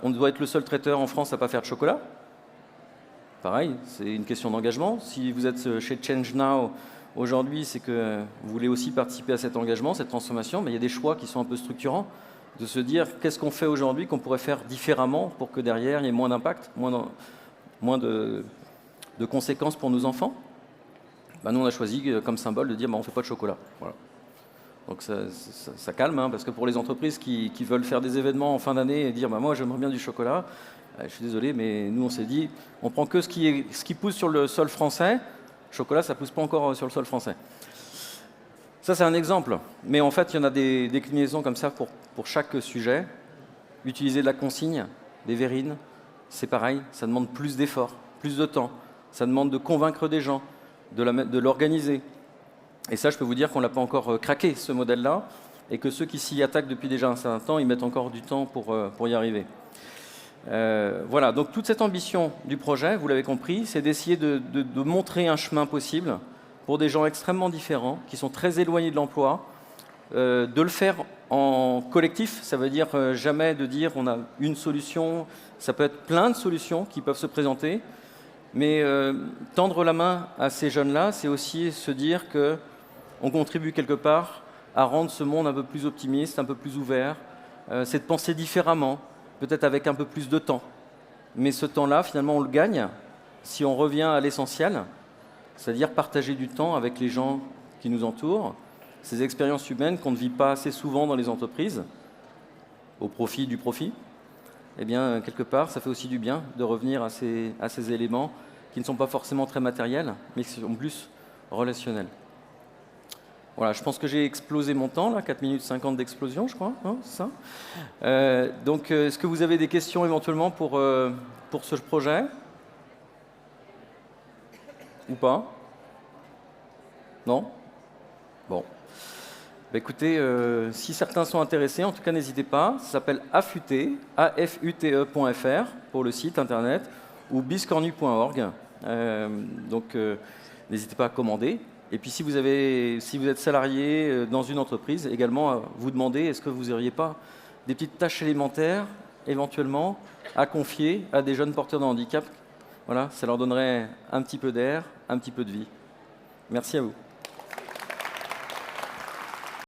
on doit être le seul traiteur en France à ne pas faire de chocolat. Pareil, c'est une question d'engagement. Si vous êtes chez Change Now aujourd'hui, c'est que vous voulez aussi participer à cet engagement, cette transformation, mais il y a des choix qui sont un peu structurants, de se dire qu'est-ce qu'on fait aujourd'hui qu'on pourrait faire différemment pour que derrière il y ait moins d'impact, moins de conséquences pour nos enfants. Nous, on a choisi comme symbole de dire on ne fait pas de chocolat. Voilà. Donc ça calme, hein, parce que pour les entreprises qui veulent faire des événements en fin d'année et dire moi j'aimerais bien du chocolat, je suis désolé, mais nous on s'est dit on prend que ce qui pousse sur le sol français. Le chocolat, ça ne pousse pas encore sur le sol français. Ça, c'est un exemple. Mais en fait, il y en a des déclinaisons comme ça pour chaque sujet. Utiliser de la consigne, des verrines, c'est pareil, ça demande plus d'efforts, plus de temps. Ça demande de convaincre des gens, de l'organiser. Et ça, je peux vous dire qu'on ne l'a pas encore craqué, ce modèle-là, et que ceux qui s'y attaquent depuis déjà un certain temps, ils mettent encore du temps pour y arriver. Voilà, donc toute cette ambition du projet, vous l'avez compris, c'est d'essayer de montrer un chemin possible pour des gens extrêmement différents, qui sont très éloignés de l'emploi, de le faire en collectif, ça veut dire jamais de dire on a une solution, ça peut être plein de solutions qui peuvent se présenter, mais tendre la main à ces jeunes-là, c'est aussi se dire qu'on contribue quelque part à rendre ce monde un peu plus optimiste, un peu plus ouvert, c'est de penser différemment, peut-être avec un peu plus de temps. Mais ce temps-là, finalement, on le gagne si on revient à l'essentiel, c'est-à-dire partager du temps avec les gens qui nous entourent, ces expériences humaines qu'on ne vit pas assez souvent dans les entreprises, au profit du profit. Eh bien, quelque part, ça fait aussi du bien de revenir à ces éléments qui ne sont pas forcément très matériels, mais qui sont plus relationnels. Voilà, je pense que j'ai explosé mon temps, là, 4 minutes 50 d'explosion, je crois, hein, c'est ça. Donc, est-ce que vous avez des questions éventuellement pour ce projet? Ou pas? Non? Bon. Bah, écoutez, si certains sont intéressés, en tout cas, n'hésitez pas. Ça s'appelle affute, afute.fr pour le site internet, ou biscornu.org. Donc, n'hésitez pas à commander. Et puis, si vous êtes salarié dans une entreprise, également, vous demandez est-ce que vous n'auriez pas des petites tâches élémentaires, éventuellement, à confier à des jeunes porteurs de handicap. Voilà, ça leur donnerait un petit peu d'air, un petit peu de vie. Merci à vous.